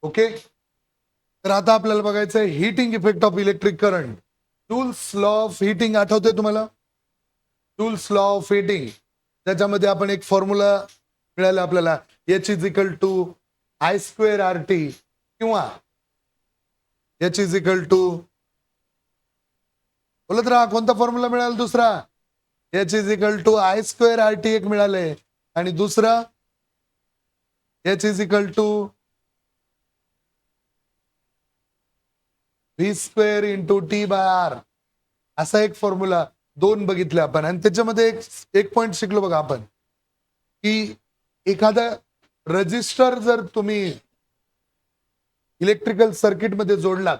Okay. तर आता आपल्याला बघायचं आहे heating effect of electric current. Joule's law of heating आठवतोय तुम्हाला? जूल्स लॉ ऑफ हिटिंग, त्याच्यामध्ये आपण एक फॉर्म्युला मिळाला आपल्याला, H is equal to I square R T किंवा एच इज इक्वल टू, बोलत राहा कोणता फॉर्म्युला मिळाला दुसरा? H is equal to I square R T एक मिळाले आणि दुसरा H is equal to V square into T by R, असा एक फॉर्म्युला दोन बघितले आपण. आणि त्याच्यामध्ये एक पॉइंट शिकलो बघा आपण, की एखादा रजिस्टर जर तुम्ही इलेक्ट्रिकल सर्किट मध्ये जोडलात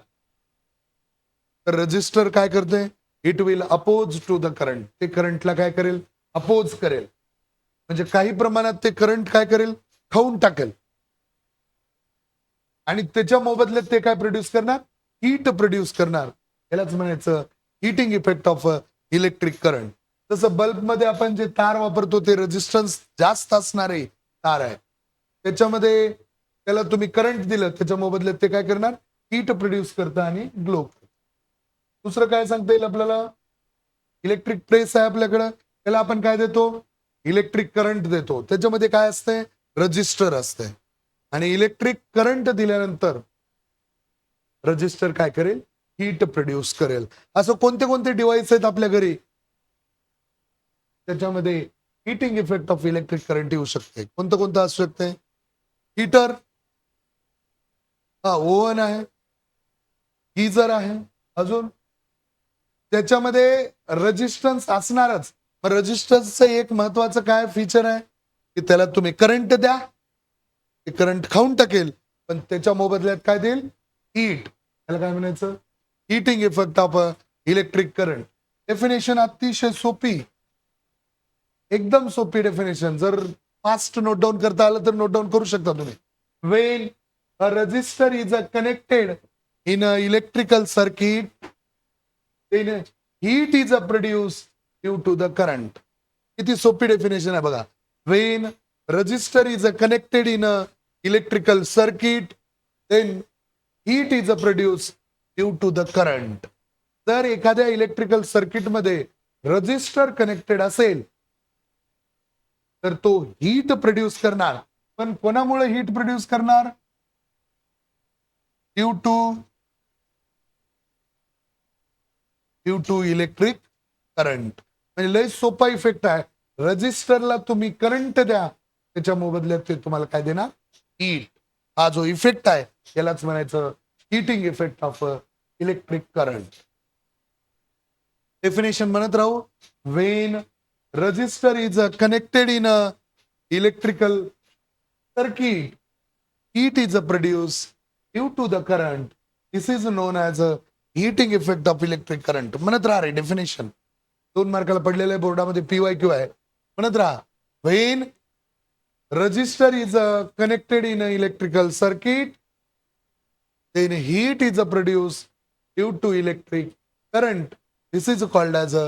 तर रजिस्टर काय करते? It will oppose to the current. ते करंटला काय करेल? अपोज करेल. म्हणजे काही प्रमाणात ते करंट काय करेल? खाऊन टाकेल. आणि त्याच्या मोबदल्यात ते काय प्रोड्यूस करणार? हीट प्रोड्यूस करणार. यालाच म्हणायचं heating effect of electric current. तसं बल्बमध्ये आपण जे तार वापरतो ते रेजिस्टन्स जास्त असणारे तार आहे, त्याच्यामध्ये त्याला तुम्ही करंट दिलं, त्याच्या मोबदल्यात ते काय करणार? हीट प्रोड्यूस करतं आणि ग्लो करतं. दुसरं काय सांगता येईल आपल्याला? इलेक्ट्रिक प्रेस आहे आपल्याकडं, त्याला आपण काय देतो? इलेक्ट्रिक करंट देतो. त्याच्यामध्ये काय असतंय? रजिस्टर असतंय. आणि इलेक्ट्रिक करंट दिल्यानंतर रजिस्टर काय करेल? हीट प्रोड्यूस करेल. असं कोणते कोणते डिव्हाइस आहेत आपल्या घरी त्याच्यामध्ये heating effect of electric current येऊ शकते? कोणतं कोणतं असू शकते? हीटर, ओव्हन आहे, गीझर आहे, अजून त्याच्यामध्ये रेजिस्टन्स असणारच. रेजिस्टन्सचं एक महत्वाचं काय फीचर आहे, की त्याला तुम्ही करंट द्या, ते करंट खाऊन टाकेल, पण त्याच्या मोबदल्यात काय देईल? हीट. त्याला काय म्हणायचं? Heating effect of electric current. Definition अतिशय सोपी, एकदम सोपी डेफिनेशन. जर फास्ट नोट डाऊन करता आलं तर नोट डाऊन करू शकता तुम्ही. When a resistor is connected in a electrical circuit, then heat is produced due to the current. किती सोपी डेफिनेशन आहे बघा. When resistor is connected in a electrical circuit, then heat is produced due to the current. जर एखाद्या electrical circuit मध्ये resistor connected असेल तर तो हीट प्रोड्यूस करणार. पण कोणामुळे हीट प्रोड्यूस करणार? Due to electric current. म्हणजे लय सोपा इफेक्ट आहे. रजिस्टरला तुम्ही करंट द्या, त्याच्या मोबदल्यात ते तुम्हाला काय देणार? हीट. हा जो इफेक्ट आहे यालाच म्हणायचं heating effect of electric current. Definition म्हणत राहू. When resistor is connected in a electrical circuit, heat is produced due to the current. This is known as a heating effect of electric current. म्हणत राहा रे definition. 2 मार्काला पडलेलं आहे बोर्डामध्ये, PYQ आहे. म्हणत राहा. When resistor is connected in an electrical circuit, then heat is produced due to electric current. This is called as a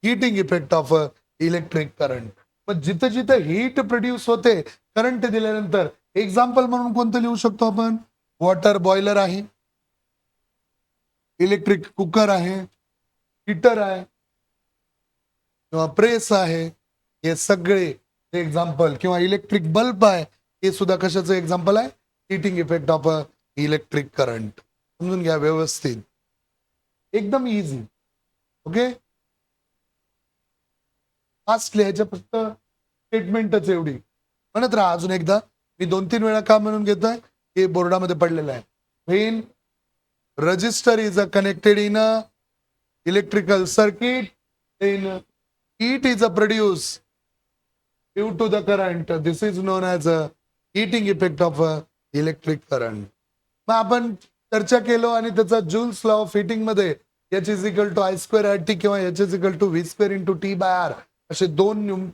heating effect of electric current. पण जिथं जिथं हीट प्रोड्यूस होते करंट दिल्यानंतर, एक्झाम्पल म्हणून कोणतं लिहू शकतो आपण? वॉटर बॉयलर आहे, इलेक्ट्रिक कुकर आहे, हीटर आहे किंवा प्रेस आहे, हे सगळे एक्झाम्पल. किंवा इलेक्ट्रिक बल्ब आहे, हे सुद्धा कशाचं एक्झाम्पल आहे? Heating effect of electric current. समजून घ्या व्यवस्थित, एकदम इझी. ओके. फास्ट लिहायचं, फक्त स्टेटमेंटच एवढी. म्हणत राहा अजून एकदा. मी 2-3 वेळा का म्हणून घेतोय? हे बोर्डामध्ये पडलेलं आहे. When resistor is connected in a electrical circuit, then heat is produce due to the current. This is known as a heating effect of electric current. मग आपण चर्चा केलो आणि त्याचा जूल्स लॉ ऑफ हिटिंग मध्ये H is equal to I square R T किंवा H is equal to V square into T by R असे 2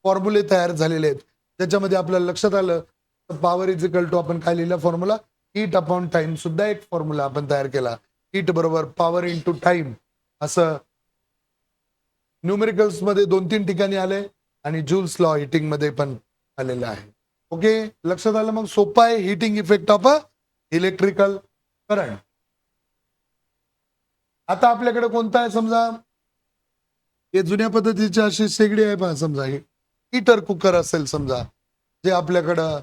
फॉर्म्युले तयार झालेले आहेत. त्याच्यामध्ये आपल्याला लक्षात आलं पॉवर इज इक्वल टू, आपण काय लिहिलं फॉर्म्युला? Heat upon time. सुद्धा एक फॉर्म्युला आपण तयार केला. हीट बरोबर पॉवर इंटू टाइम, असं न्यूमेरिकल्स मध्ये 2-3 ठिकाणी आले आणि जूल्स लॉ हिटिंग मध्ये पण आलेलं आहे. ओके, लक्षात आलं. मग सोपं आहे heating effect of a electrical current. आता आपल्याकडे कोणता आहे समजा, हे जुन्या पद्धतीची अशी शेगडी आहे पहा, समजा हे हीटर कुकर असेल समजा, जे आपल्याकडं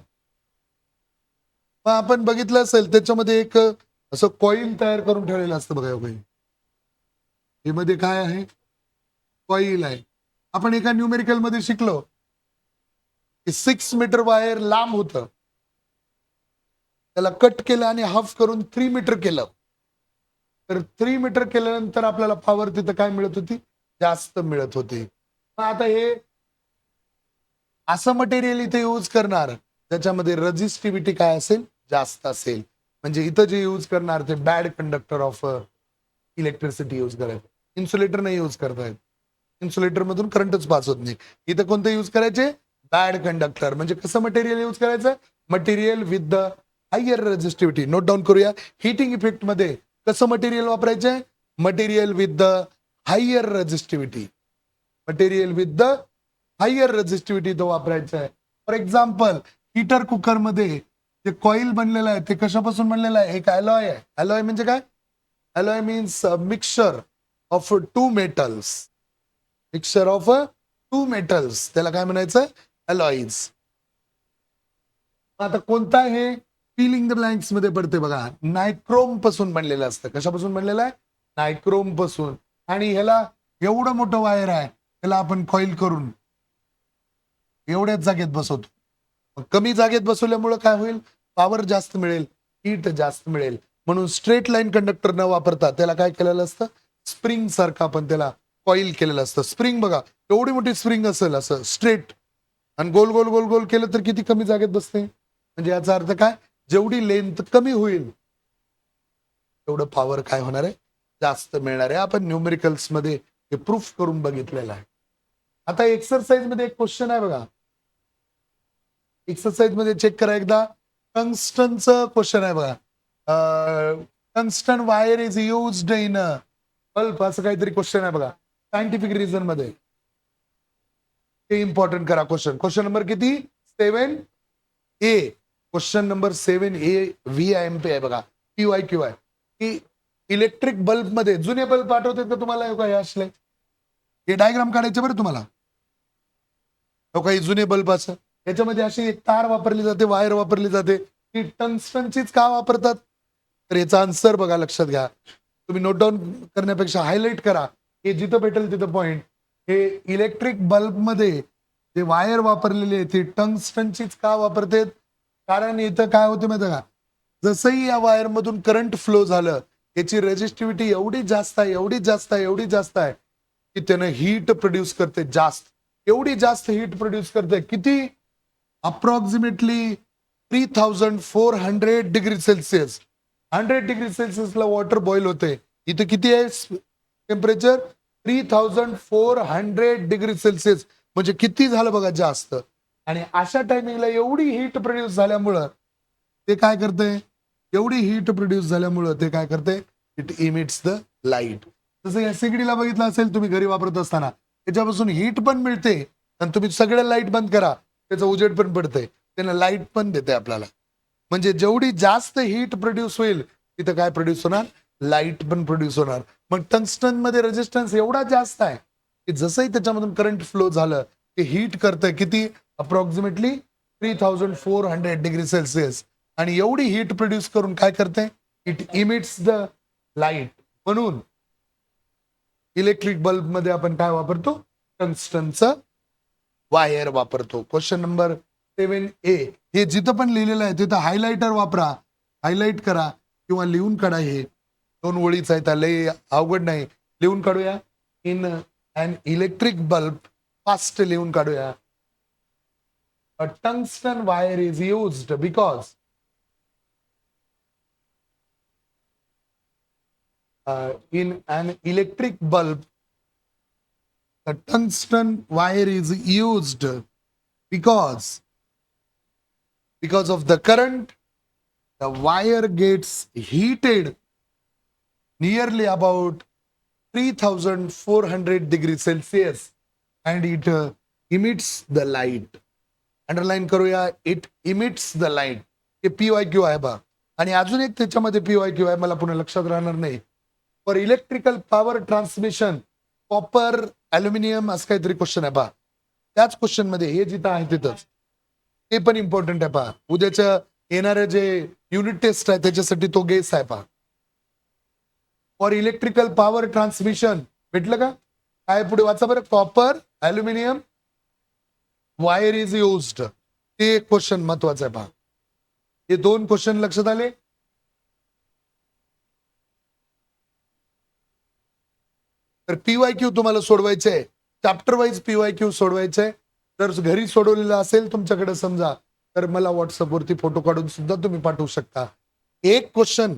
आपण बघितलं असेल, त्याच्यामध्ये एक असं कॉईल तयार करून ठेवलेलं असतं बघा. हे मध्ये काय आहे, कॉईल आहे. आपण एका न्यूमेरिकल मध्ये शिकलो की 6 मीटर वायर लांब होतं, त्याला कट केलं आणि हाफ करून 3 मीटर केलं. तर 3 मीटर केल्यानंतर आपल्याला पॉवर तिथं काय मिळत होती, जास्त मिळत होती. आता हे असं मटेरियल इथे यूज करणार त्याच्यामध्ये रजिस्टिव्हिटी काय असेल, जास्त असेल. म्हणजे इथं जे यूज करणार ते bad conductor of electricity use करायचं. इन्सुलेटर नाही यूज करतायत, इन्सुलेटर मधून करंटच पास होत नाही. इथं कोणते यूज करायचे, बॅड कंडक्टर. म्हणजे कसं मटेरियल यूज करायचं, material with the higher resistivity. Note down करूया. हिटिंग इफेक्ट मध्ये कसं मटेरियल वापरायचंय, material with the higher resistivity. Material with the higher resistivity तो वापरायचा आहे. फॉर एक्झाम्पल, हीटर कुकर मध्ये जे कॉईल बनलेलं आहे ते कशापासून बनलेलं आहे, एक अलॉय आहे. अलॉय म्हणजे काय, alloy means mixture of two metals. Mixture of two metals, त्याला काय म्हणायचं, अलॉईज. आता कोणता हे फिलिंग द ब्लँक्स मध्ये पडते बघा. नायक्रोम पासून बनलेलं असतं. कशापासून बनलेलं आहे, नायक्रोम पासून. आणि ह्याला एवढं मोठं वायर आहे, त्याला आपण कॉईल करून एवढ्याच जागेत बसवतो. कमी जागेत बसवल्यामुळे काय होईल, पॉवर जास्त मिळेल, हीट जास्त मिळेल. म्हणून स्ट्रेट लाईन कंडक्टर न वापरता त्याला काय केलेलं असतं, स्प्रिंग सारखं आपण त्याला कॉईल केलेलं असतं. स्प्रिंग बघा, एवढी मोठी स्प्रिंग असेल असं स्ट्रेट, आणि गोल गोल गोल गोल केलं तर किती कमी जागेत बसते. म्हणजे याचा अर्थ काय, जेवढी लेंथ कमी होईल तेवढं पॉवर काय होणार आहे, जास्त मिळणार आहे. आपण न्यूमेरिकल्स मध्ये हे प्रूफ करून बघितलेलं आहे. आता एक्सरसाइज मध्ये एक क्वेश्चन आहे बघा. एक्सरसाइज मध्ये चेक करा एकदा. टंगस्टनचं क्वेश्चन आहे बघा. Tungsten wire is used in bulb, असं काहीतरी क्वेश्चन आहे बघा सायंटिफिक रिझन मध्ये. ते इम्पॉर्टंट करा क्वेश्चन. क्वेश्चन नंबर किती, 7A. Question number 7A VIMP आहे बघा. PYQ आहे की इलेक्ट्रिक बल्ब मध्ये, जुने बल्ब आठवतात का तुम्हाला, हे असले हे डायग्राम काढायचे बरं तुम्हाला. काही जुने बल्ब असं, याच्यामध्ये अशी एक तार वापरली जाते, वायर वापरली जाते. ती टंगस्टनचीच का वापरतात, तर याचा आन्सर बघा, लक्षात घ्या. तुम्ही नोट डाऊन करण्यापेक्षा हायलाइट करा, हे जिथं भेटेल तिथं पॉइंट. हे इलेक्ट्रिक बल्ब मध्ये जे वायर वापरलेली आहे ती टंगस्टनचीच का वापरतात, कारण इथं काय होते माहिती का, जसंही या वायर मधून करंट फ्लो झालं, याची रेजिस्टिव्हिटी एवढी जास्त आहे, एवढी जास्त आहे, एवढी जास्त आहे की त्यानं हीट प्रोड्यूस करते जास्त. एवढी जास्त हीट प्रोड्यूस करते, किती, अप्रॉक्सिमेटली 3400 डिग्री सेल्सिअस. 100 डिग्री सेल्सिअसला वॉटर बॉईल होते. इथं किती आहे टेम्परेचर, 3400 डिग्री सेल्सिअस. म्हणजे किती झालं बघा, जास्त. आणि अशा टायमिंगला एवढी हीट प्रोड्यूस झाल्यामुळं ते काय करते, एवढी हीट प्रोड्यूस झाल्यामुळं ते काय करते, इट इमिट्स द लाईट. जसं या सिगडीला बघितलं असेल तुम्ही घरी वापरत असताना, त्याच्यापासून हीट पण मिळते आणि तुम्ही सगळ्या लाईट बंद करा, त्याचा उजेड पण पडते, त्यानं लाईट पण देते आपल्याला. म्हणजे जेवढी जास्त हीट प्रोड्यूस होईल तिथं काय प्रोड्यूस होणार, लाईट पण प्रोड्यूस होणार. मग टंगस्टन मध्ये रेजिस्टन्स एवढा जास्त आहे की जसंही त्याच्यामधून करंट फ्लो झालं ते हीट करतंय किती, अप्रॉक्सिमेटली 3400 डिग्री सेल्सिअस. आणि एवढी हीट प्रोड्यूस करून काय करते, इट इमिट्स द लाईट. म्हणून इलेक्ट्रिक बल्ब मध्ये आपण काय वापरतो, टंगस्टनचं वायर वापरतो. Question number 7A. हे जिथं पण लिहिलेलं आहे तिथं हायलाइटर वापरा, हायलाइट करा किंवा लिहून काढा. हे 2 ओळीच आहेत, लय अवघड नाही, लिहून काढूया. In an electric bulb, fast लिहून काढूया. A tungsten wire is used because in an electric bulb, the tungsten wire is used because of the current, the wire gets heated nearly about 3400 degrees Celsius and it emits the light. Underline करूया. It emits the light. हे PYQ आहे बा. आणि अजून एक त्याच्यामध्ये PYQ आहे, मला पुन्हा लक्षात राहणार नाही. For electrical power transmission copper aluminium असं काहीतरी क्वेश्चन आहे पहा. त्याच क्वेश्चन मध्ये हे जिथं आहे तिथंच ते पण इम्पॉर्टंट आहे पहा. उद्याच्या येणारे जे युनिट टेस्ट आहे त्याच्यासाठी तो गेस आहे पहा. फॉर इलेक्ट्रिकल पॉवर ट्रान्समिशन भेटलं का? काय पुढे वाचा बरं. Copper aluminium wire is used. ते एक क्वेश्चन महत्वाचं आहे पहा. हे दोन क्वेश्चन लक्षात आले. तर PYQ तुम्हाला सोडवायचे आहे, चॅप्टर वाईज PYQ सोडवायचे आहे. जर घरी सोडवलेलं असेल तुमच्याकडे समजा तर मला व्हॉट्सअपवरती फोटो काढून सुद्धा तुम्ही पाठवू शकता. एक क्वेश्चन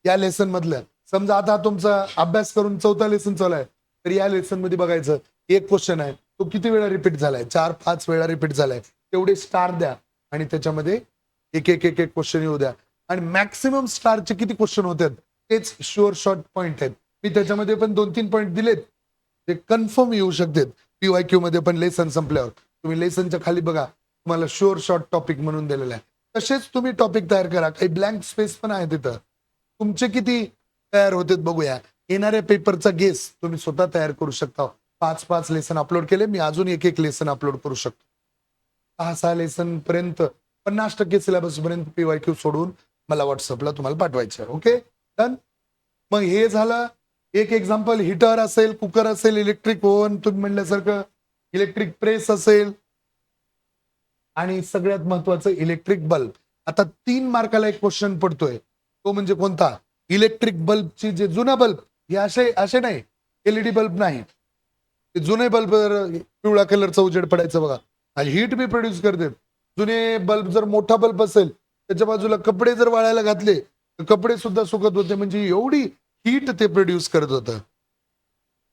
या लेसन मधलं समजा आता तुमचा अभ्यास करून 4था लेसन चालू आहे तर या लेसन मध्ये बघायचं एक क्वेश्चन आहे तो किती वेळा रिपीट झालाय, 4-5 वेळा रिपीट झालाय. तेवढे स्टार द्या आणि त्याच्यामध्ये एक एक एक एक क्वेश्चन येऊ द्या. आणि मॅक्सिमम स्टारचे किती क्वेश्चन होतात तेच शुअर शॉर्ट पॉइंट आहेत. मी त्याच्यामध्ये पण 2-3 पॉईंट दिलेत ते कन्फर्म येऊ शकतात. PYQ मध्ये पण लेसन संपल्यावर तुम्ही लेसनच्या खाली बघा तुम्हाला शुअर शॉर्ट टॉपिक म्हणून दिलेला आहे. तसेच तुम्ही टॉपिक तयार करा. काही ब्लँक स्पेस पण आहे तिथं. तुमचे किती तयार होते बघूया. येणाऱ्या पेपरचा गेस तुम्ही स्वतः तयार करू शकता. 5-5 लेसन अपलोड केले, मी अजून एक एक लेसन अपलोड करू शकतो. 6 लेसन पर्यंत 50% सिलेबस पर्यंत PYQ सोडून मला व्हॉट्सअपला तुम्हाला पाठवायचं. Okay done. मग हे झालं एक एक्झाम्पल. हिटर असेल, कुकर असेल, इलेक्ट्रिक ओव्हन तुम्ही म्हणल्यासारखं, इलेक्ट्रिक प्रेस असेल आणि सगळ्यात महत्वाचं इलेक्ट्रिक बल्ब. आता 3 मार्काला एक क्वेश्चन पडतोय तो म्हणजे कोणता? इलेक्ट्रिक बल्बची जे जुना बल्ब हे असे नाही, LED बल्ब नाही, ते जुने बल्ब पिवळा कलरचा उजेड पडायचं बघा आणि हीट बी प्रोड्यूस करते. जुने बल्ब जर मोठा बल्ब असेल त्याच्या बाजूला कपडे जर वाळायला घातले तर कपडे सुद्धा सुकत होते. म्हणजे एवढी हीट ते प्रोड्यूस करत होतं.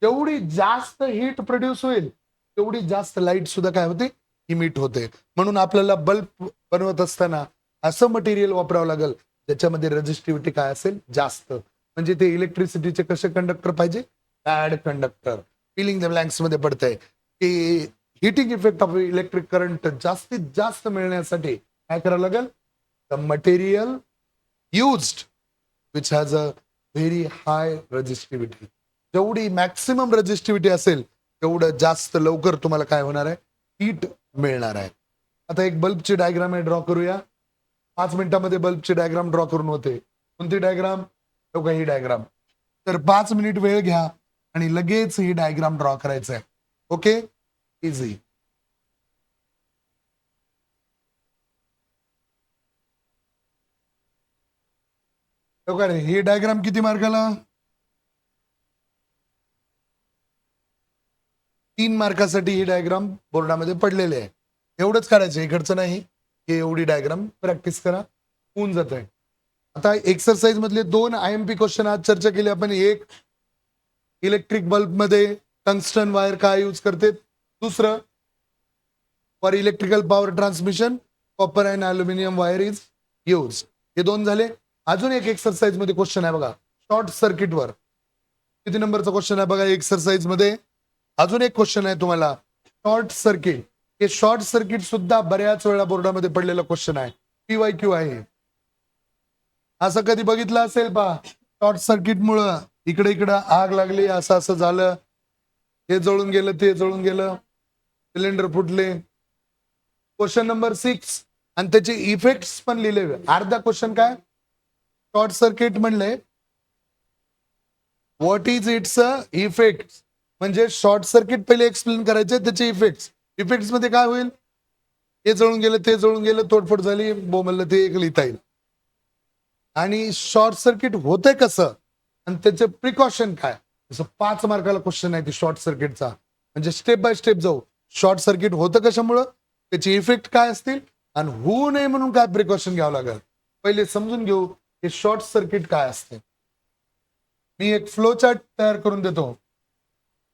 जेवढी जास्त हीट प्रोड्यूस होईल तेवढी जास्त लाईट सुद्धा काय होते, इमिट होते. म्हणून आपल्याला बल्ब बनवत असताना असं मटेरियल वापरावं लागेल ज्याच्यामध्ये रेजिस्टिव्हिटी काय असेल जास्त. म्हणजे ते इलेक्ट्रिसिटीचे कसे कंडक्टर पाहिजे, bad conductor. Filling the blanks मध्ये पडतंय की heating effect of electric current जास्तीत जास्त मिळण्यासाठी काय करावं लागेल, the material used which has a very high resistivity. जेवढी मॅक्सिमम रेजिस्टिव्हिटी असेल तेवढं जास्त लवकर तुम्हाला काय होणार आहे, हीट मिळणार आहे. आता एक बल्बची डायग्राम ड्रॉ करूया. 5 मिनिटांमध्ये बल्बची डायग्राम ड्रॉ करून होते. कोणती डायग्राम? ही डायग्राम. तर 5 मिनिट वेळ घ्या आणि लगेच ही डायग्राम ड्रॉ करायचं आहे. Okay easy. ही डायग्राम किती मार्काला? 3 मार्कासाठी ही डायग्राम बोर्डामध्ये पडलेली आहे. एवढंच काढायचं, इकडचं नाही. हे एवढी डायग्राम प्रॅक्टिस करा, होऊन जात आहे. आता एक्सरसाइज मधले 2 IMP क्वेश्चन आज चर्चा केली आपण. एक इलेक्ट्रिक बल्ब मध्ये टंगस्टन वायर काय यूज करते, दुसरं for electrical power transmission copper and aluminium wire is use. हे 2 झाले. अजून एक एक्सरसाइज मध्ये क्वेश्चन आहे बघा, शॉर्ट सर्किट वर. किती नंबरचा क्वेश्चन आहे बघा एक्सरसाइज मध्ये. अजून एक क्वेश्चन आहे तुम्हाला, शॉर्ट सर्किट. हे शॉर्ट सर्किट सुद्धा बऱ्याच वेळा बोर्डामध्ये पडलेला क्वेश्चन आहे, PYQ आहे. असं कधी बघितलं असेल पहा, शॉर्ट सर्किट मुळे इकडे इकडे आग लागली, असं असं झालं, हे जळून गेलं, ते जळून गेलं, सिलेंडर फुटले. क्वेश्चन नंबर 6 आणि त्याचे इफेक्ट्स पण लिहिले. अर्धा क्वेश्चन काय, शॉर्ट सर्किट म्हणले व्हॉट इज इट्स इफेक्ट. म्हणजे शॉर्ट सर्किट पहिले एक्सप्लेन करायचे, त्याचे इफेक्ट्स. इफेक्ट्स मध्ये काय होईल, हे जळून गेलं, ते जळून गेलं, तोडफोड झाली, बोंबललं, ते एक लिहिता येईल. आणि शॉर्ट सर्किट होतंय कसं आणि त्याचे प्रिकॉशन काय. जसं 5 मार्काला क्वेश्चन आहे ते शॉर्ट सर्किटचा. म्हणजे स्टेप बाय स्टेप जाऊ. शॉर्ट सर्किट होतं कशामुळं, त्याचे इफेक्ट काय असतील आणि होऊ नये म्हणून काय प्रिकॉशन घ्यावं लागेल. पहिले समजून घेऊ हे शॉर्ट सर्किट काय असते. मी एक फ्लो चार्ट तयार करून देतो,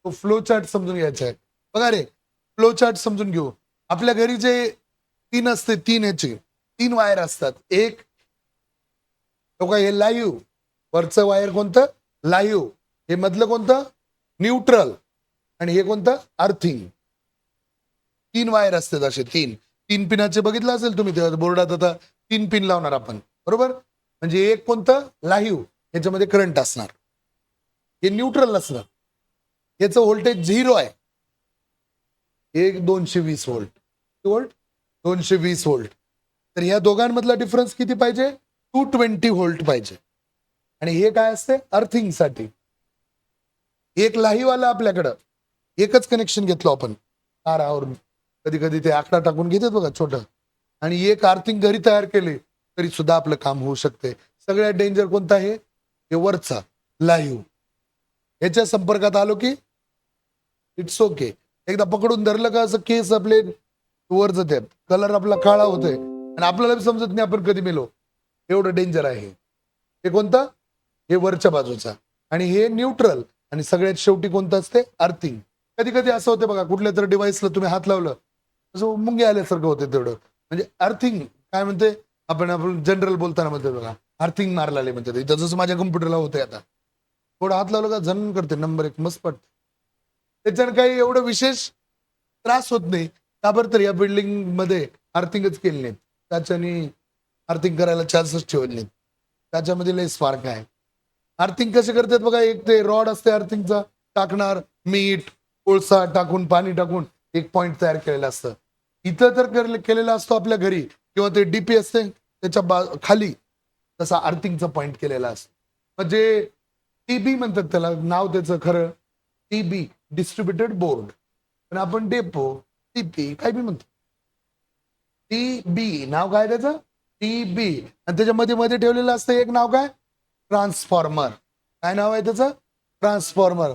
तो फ्लो चार्ट समजून घ्यायचा आहे. बघा रे, फ्लो चार्ट समजून घेऊ. आपल्या घरी जे 3 असते, 3 वायर असतात. एक हे लाईव्ह, वरचं वायर कोणतं, लाईव्ह. हे मधलं कोणतं, न्यूट्रल. आणि हे कोणतं, अर्थिंग. 3 वायर असतात असे 3. 3 पिनाचे बघितलं असेल तुम्ही बोर्डात, आता 3 पिन लावणार आपण, बरोबर. म्हणजे एक कोणतं लाईव्ह, याच्यामध्ये करंट असणार, हे न्यूट्रल असणार, याचं व्होल्टेज 0 आहे, एक 220 व्होल्ट, व्होल्ट 220 व्होल्ट. तर ह्या दोघांमधला डिफरन्स किती पाहिजे, 220 व्होल्ट पाहिजे. आणि हे काय असते, अर्थिंगसाठी. एक लाईव्ह आला आपल्याकडं, एकच कनेक्शन घेतलं आपण तारावरून, कधी कधी ते आकडा टाकून घेतात बघा छोटं, आणि एक अर्थिंग घरी तयार केले तरी सुद्धा आपलं काम होऊ शकते. सगळ्यात डेंजर कोणता आहे, हे वरचा लाईव्ह. याच्या संपर्कात आलो की इट्स ओके, एकदा पकडून धरलं का असं केस आपले वर जातात, कलर आपला काळा होतोय आणि आपल्याला बी समजत नाही आपण कधी मेलो, एवढं डेंजर आहे. हे कोणतं, हे वरच्या बाजूचा, आणि हे न्यूट्रल, आणि सगळ्यात शेवटी कोणतं असते, अर्थिंग. कधी कधी असं होतं बघा, कुठल्या तरी डिव्हाइसला तुम्ही हात लावलं असं मुंगे आल्यासारखं होते तेवढं, म्हणजे अर्थिंग काय म्हणते, आपण जनरल बोलताना म्हणते बघा, अर्थिंग मारला म्हणते, जसं माझ्या कम्प्युटरला होतंय आता, थोडं हात लावलं का झन करते, नंबर 1 मस्त पडते. त्याच्यानं काही एवढं विशेष त्रास होत नाही. का बरं, तर या बिल्डिंग मध्ये अर्थिंगच केली नाहीत, त्याच्याने अर्थिंग करायला चान्सच ठेवले नाहीत, त्याच्यामध्ये लय स्पार्क आहे. अर्थिंग कसे करतात बघा, एक ते रॉड असते अर्थिंगचा, टाकणार मीठ कोळसा टाकून पाणी टाकून एक पॉइंट तयार केलेलं असतं. इथं तर केलेला असतो आपल्या घरी, किंवा ते डीपी असते त्याच्या खाली तसा अर्थिंगचा पॉइंट केलेला असतो. म्हणजे टीबी म्हणतात त्याला, नाव त्याचं खरं टीबी, डिस्ट्रीब्युटेड बोर्ड, पण आपण डेपो टीपी काय बी म्हणतो. टीबी नाव काय त्याचं, टीबी, आणि त्याच्या मध्ये मध्ये ठेवलेलं असतं एक नाव काय, ट्रान्सफॉर्मर. काय नाव आहे त्याचं, ट्रान्सफॉर्मर.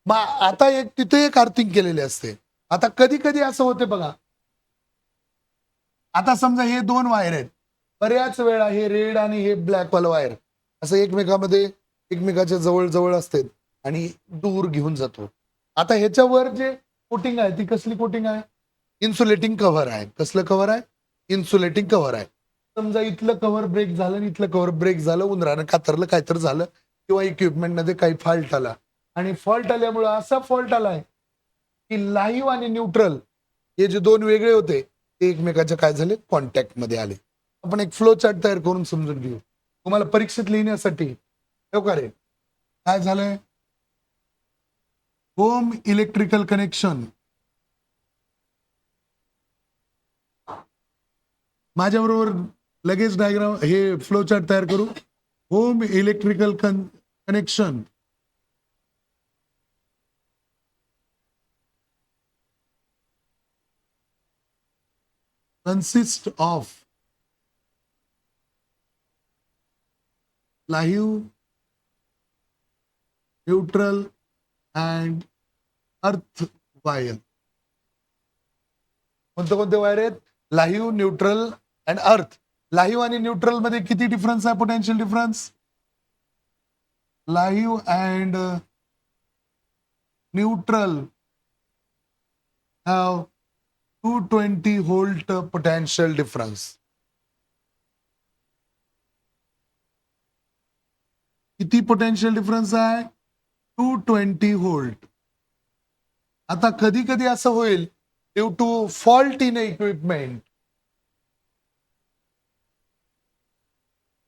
मग आता एक तिथे एक अर्थिंग केलेली असते. आता कधी कधी असं होते बघा, आता समजा हे 2 वायर आहेत, बऱ्याच वेळा हे रेड आणि हे ब्लॅक वाला वायर असं एकमेकामध्ये एकमेकाच्या जवळ जवळ असते आणि दूर घेऊन जातो. आता ह्याच्यावर जे कोटिंग आहे ती कसली कोटिंग आहे, इन्सुलेटिंग कव्हर आहे. कसलं कव्हर आहे, इन्सुलेटिंग कव्हर आहे. समजा इथलं कव्हर ब्रेक झालं आणि इथलं कव्हर ब्रेक झालं, उंदरानं कातरलं काहीतरी झालं, किंवा इक्विपमेंट मध्ये काही फॉल्ट आला, आणि फॉल्ट आल्यामुळे असा फॉल्ट आलाय की लाईव्ह आणि न्यूट्रल हे जे 2 वेगळे होते ते एकमेकाच्या काय झाले, कॉन्टॅक्ट मध्ये आले. आपण एक फ्लो चार्ट तयार करून समजून घेऊ तुम्हाला परीक्षेत लिहिण्यासाठी. रे काय झालंय, होम इलेक्ट्रिकल कनेक्शन, माझ्याबरोबर लगेच डायग्राम हे फ्लो चार्ट तयार करू. Home electrical connection consist of live, neutral and earth wire. कोणते कोणते वायर आहेत, live, neutral and earth. Live आणि न्यूट्रल मध्ये किती डिफरन्स आहे, potential difference, live and neutral have 220 volt potential difference. किती पोटेन्शियल डिफरन्स आहे, 220 व्होल्ट. आता कधी कधी असं होईल, due to fault in equipment,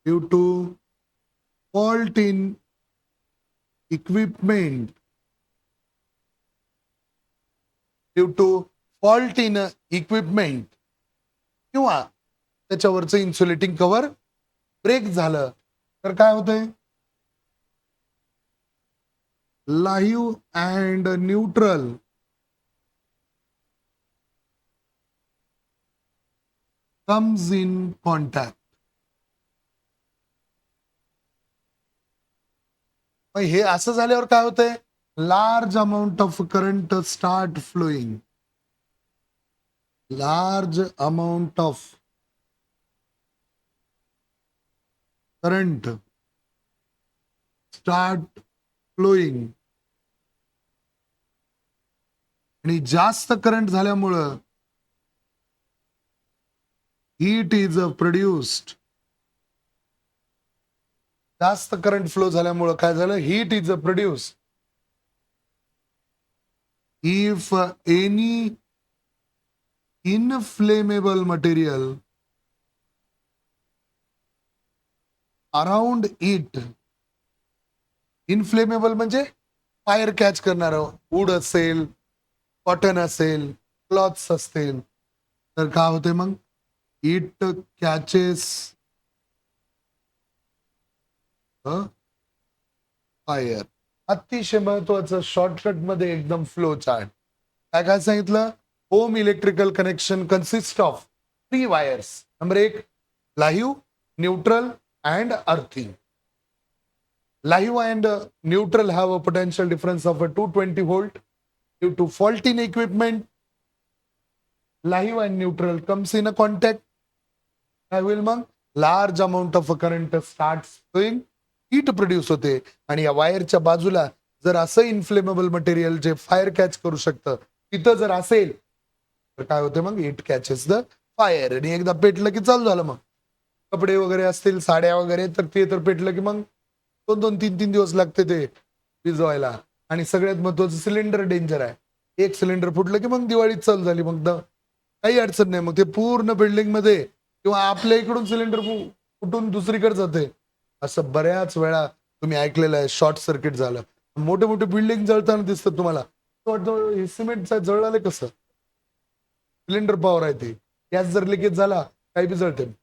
due to fault in equipment, due to fault in equipment, किंवा त्याच्यावरचं इन्सुलेटिंग कव्हर ब्रेक झालं तर काय होतंय, live and neutral comes in contact. हे असं झाल्यावर काय होतंय, large amount of current start flowing, large amount of current start flowing, आणि जास्त करंट झाल्यामुळं हीट इज प्रोड्युस्ड, जास्त करंट फ्लो झाल्यामुळं काय झालं, heat is produced. If any inflammable material around it. Inflammable म्हणजे फायर कॅच करणारं, वूड असेल, कॉटन असेल, क्लॉथ्स असतील, तर काय होते मग इट कॅचेस फायर. अतिशय महत्वाचं शॉर्टकट मध्ये एकदम फ्लो चार्ट. काय काय सांगितलं? Home electrical connection consist of 3 wires. Number 1 live, neutral and earthing. Live and neutral have a potential difference of a 220 volt due to fault in equipment. Live and neutral comes in a contact. काय होईल मग? Large amount of current start flowing, heat produce होते. आणि या वायरच्या बाजूला जर असं इन्फ्लेमेबल मटेरियल जे फायर कॅच करू शकतं तिथं जर असेल तर काय होते मग? It catches the fire. आणि एकदा पेटलं की चालू झालं. मग कपडे वगैरे असतील, साड्या वगैरे, तर ते तर पेटलं की मग 2-2, 3-3 दिवस लागते ते विजवायला. आणि सगळ्यात महत्वाचं सिलेंडर डेंजर आहे. एक सिलेंडर फुटलं की मग दिवाळीत चालू झाली. मग काही अडचण नाही. मग ते पूर्ण बिल्डिंग मध्ये किंवा आपल्या इकडून सिलेंडर फुटून दुसरीकडे जाते. असं बऱ्याच वेळा तुम्ही ऐकलेलं आहे. शॉर्ट सर्किट झालं, मोठे मोठे बिल्डिंग जळताना दिसतं तुम्हाला. वाटतं सिमेंट जळाले कसं? सिलेंडर पॉवर आहे ते. गॅस जर लिकेज झाला काही बी जळते.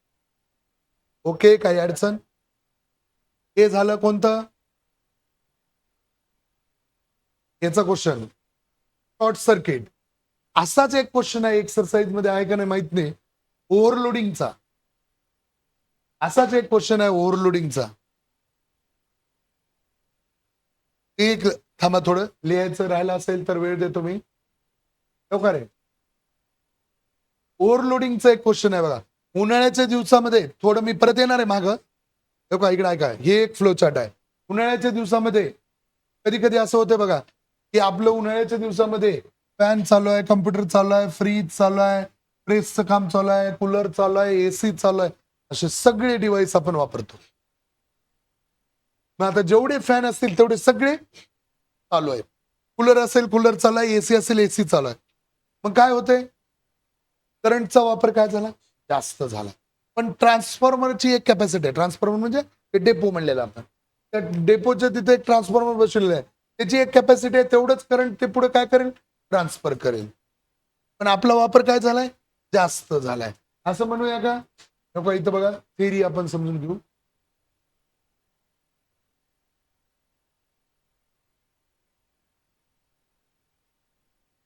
ओके, काही अडचण? हे झालं कोणतं? याचा क्वेश्चन शॉर्ट सर्किट. असाच एक क्वेश्चन आहे एक्सरसाइज मध्ये, आहे का नाही माहित नाही, ओव्हरलोडिंगचा. असाच एक क्वेश्चन आहे ओव्हरलोडिंगचा. एक थांबा, थोडं लिहायचं राहिलं असेल तर वेळ देतो मी. का रे? ओव्हरलोडिंगचा एक क्वेश्चन आहे बघा. उन्हाळ्याच्या दिवसामध्ये, थोडं मी परत येणार आहे मागं, का इकडे ऐका, हे एक फ्लो चार्ट आहे. उन्हाळ्याच्या दिवसामध्ये कधी कधी असं होतं बघा की आपलं उन्हाळ्याच्या दिवसामध्ये फॅन चालू आहे, कम्प्युटर चालू आहे, फ्रीज चालू आहे, प्रेसचं काम चालू आहे, कूलर चालू आहे, एसी चालू आहे, असे सगळे डिव्हाइस आपण वापरतो. मग आता जेवढे फॅन असतील तेवढे सगळे चालू आहे. कूलर असेल कूलर चालू आहे, एसी असेल एसी चालू आहे. मग काय होतंय? करंटचा वापर काय झाला? जास्त झाला. पण ट्रान्सफॉर्मरची एक कॅपॅसिटी आहे. ट्रान्सफॉर्मर म्हणजे डेपो म्हणलेला आपण. त्या डेपोच्या तिथे एक ट्रान्सफॉर्मर बसवलेलं आहे. त्याची एक कॅपॅसिटी आहे. तेवढंच करंट ते पुढे काय करेल? ट्रान्सफर करेल. पण आपला वापर काय झालाय? जास्त झालाय. असं म्हणूया का? नको, इथं बघा थेरी आपण समजून घेऊ.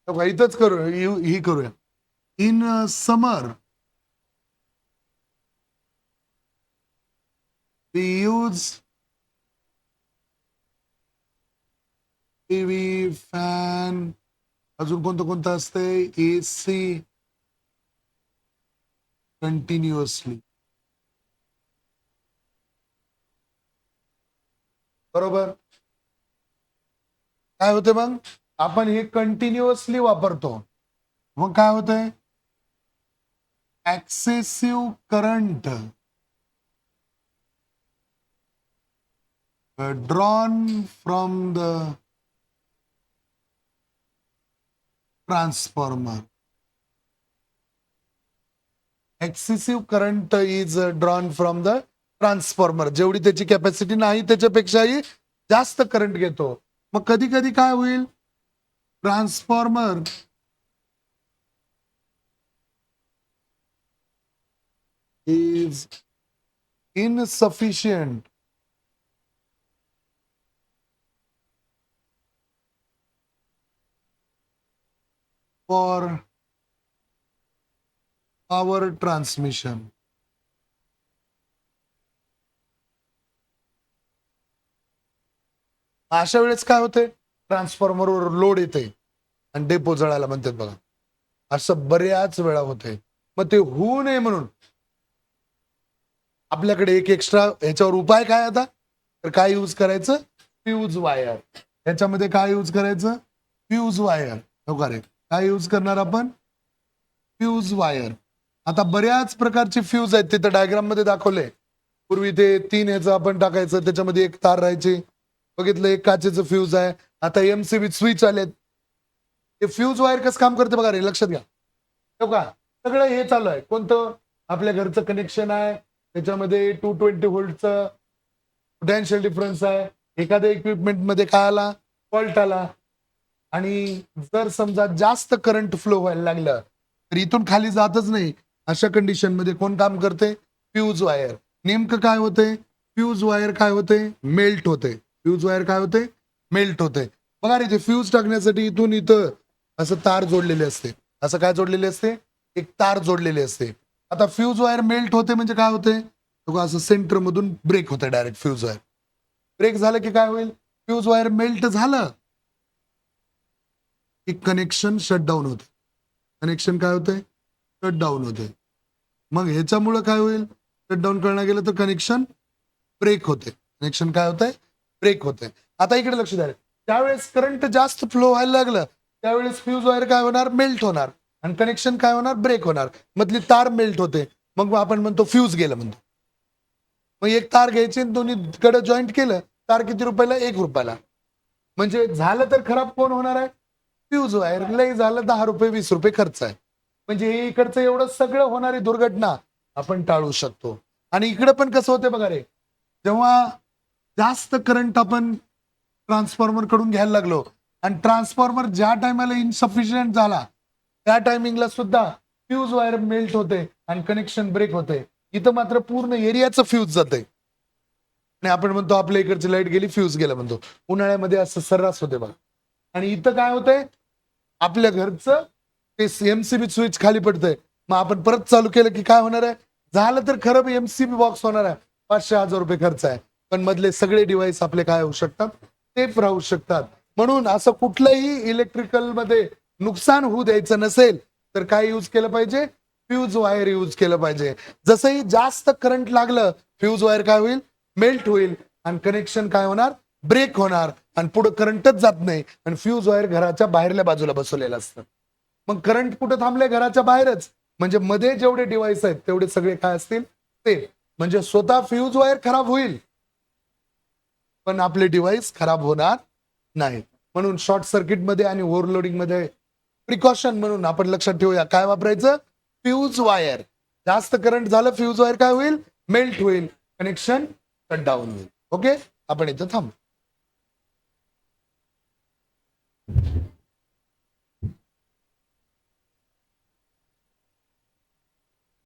इथंच करू, ही करूया. In summer we use TV, fan, अजून कोणतं कोणतं असतंय? AC continuously. बरोबर. काय होते मग? आपण हे कंटिन्युअसली वापरतो. मग काय होतंय? Excessive current drawn from the transformer. Excessive current is drawn from the transformer. जेवढी त्याची कॅपॅसिटी नाही त्याच्यापेक्षाही जास्त करंट घेतो. मग कधी कधी काय होईल? Transformer is insufficient for power transmission. अशा वेळेस काय होते? ट्रान्सफॉर्मरवर लोड येते आणि डेपो जळायला म्हणतात बघा. असं बऱ्याच वेळा होते. मग ते होऊ नये म्हणून आपल्याकडे एक एक्स्ट्रा ह्याच्यावर उपाय काय आता? तर काय यूज करायचं? Fuse wire. ह्याच्यामध्ये काय यूज करायचं? Fuse wire. हो रे, काय यूज करणार आपण? Fuse wire. आता बऱ्याच प्रकारचे फ्यूज आहेत, तिथं डायग्राम मध्ये दाखवले. पूर्वी ते 3 ह्याचं आपण टाकायचं, त्याच्यामध्ये एक तार राहायची. बघितलं, एक काचेचं फ्यूज आहे. आता एमसीबी स्विच आलेत. हे फ्यूज वायर कसं काम करते बघा रे, लक्षात घ्या. हो का? सगळं हे चालू आहे. कोणतं आपल्या घरचं कनेक्शन आहे, त्याच्यामध्ये 220 व्होल्टचं पोटेन्शियल डिफरन्स आहे. एखाद्या इक्विपमेंट मध्ये काय आला, फॉल्ट आला, आणि जर समजा जास्त करंट फ्लो व्हायला लागलं तर इथून खाली जातच नाही. अशा कंडिशन मध्ये कोण काम करते? Fuse wire. नेमकं काय होते? फ्यूज वायर काय होते? मेल्ट होते. फ्यूज वायर काय होते? मेल्ट होते. बघा रे, ते फ्यूज टाकण्यासाठी इथून इथं असं तार जोडलेले असते. असं काय जोडलेले असते? एक तार जोडलेली असते. आता फ्यूज वायर मेल्ट होते म्हणजे काय होते? असं सेंटर मधून ब्रेक होते डायरेक्ट फ्यूज वायर. ब्रेक झालं की काय होईल? फ्यूज वायर मेल्ट झालं की कनेक्शन शटडाऊन होते. कनेक्शन काय होते? शटडाऊन होते. मग ह्याच्यामुळे काय होईल? शटडाऊन करणं गेलं तर कनेक्शन ब्रेक होते. कनेक्शन काय होतंय? ब्रेक होते. आता इकडे लक्ष द्या. त्यावेळेस करंट जास्त फ्लो व्हायला लागलं त्यावेळेस फ्यूज वायर काय होणार? मेल्ट होणार आणि कनेक्शन काय होणार? ब्रेक होणार. मधली तार मेल्ट होते. मग आपण म्हणतो फ्यूज गेलं म्हणतो. मग एक तार घ्यायची दोन्ही कडे जॉईंट केलं, तार किती रुपयाला? 1 रुपयाला. म्हणजे झालं तर खराब कोण होणार आहे? Fuse wire. लय झालं 10 रुपये 20 रुपये खर्च आहे. म्हणजे हे इकडचं एवढं सगळं होणारी दुर्घटना आपण टाळू शकतो. आणि इकडे पण कसं होते बघा रे, जेव्हा जास्त करंट आपण ट्रान्सफॉर्मर कडून घ्यायला लागलो आणि ट्रान्सफॉर्मर ज्या टायमाला इनसफिशियंट झाला त्या टायमिंगला सुद्धा फ्यूज वायर मेल्ट होते आणि कनेक्शन ब्रेक होते. इथं मात्र पूर्ण एरियाचं फ्यूज जाते आणि आपण म्हणतो आपल्या इकडची लाईट गेली, फ्यूज गेला म्हणतो. उन्हाळ्यामध्ये असं सर्रास होते बघा. आणि इथं काय होतंय? आपल्या घरचं ते एमसीबी स्विच खाली पडतंय. मग आपण परत चालू केलं की काय होणार आहे? झालं तर खरं एमसीबी बॉक्स होणार आहे. 500,000 रुपये खर्च आहे. पण मधले सगळे डिव्हाइस आपले काय होऊ शकतात? सेफ राहू शकतात. म्हणून असं कुठलंही इलेक्ट्रिकल मध्ये नुकसान होऊ द्यायचं नसेल तर काय यूज केलं पाहिजे? फ्यूज वायर यूज केलं पाहिजे. जसंही जास्त करंट लागलं फ्यूज वायर काय होईल? मेल्ट होईल आणि कनेक्शन काय होणार? ब्रेक होणार आणि पुढे करंटच जात नाही आणि फ्यूज वायर घराच्या बाहेरल्या बाजूला बसवलेलं असतं. मग करंट कुठं थांबलंय? घराच्या बाहेरच. म्हणजे मध्ये जेवढे डिव्हाइस आहेत तेवढे सगळे काय असतील? ते. म्हणजे स्वतः फ्यूज वायर खराब होईल पण आपले डिव्हाइस खराब होणार नाही. म्हणून शॉर्ट सर्किट मध्ये आणि ओव्हरलोडिंग मध्ये प्रिकॉशन म्हणून आपण लक्षात ठेवूया, काय वापरायचं? Fuse wire. जास्त करंट झालं फ्यूज वायर काय होईल? मेल्ट होईल, कनेक्शन कट डाऊन होईल. ओके, आपण इथं थांबू.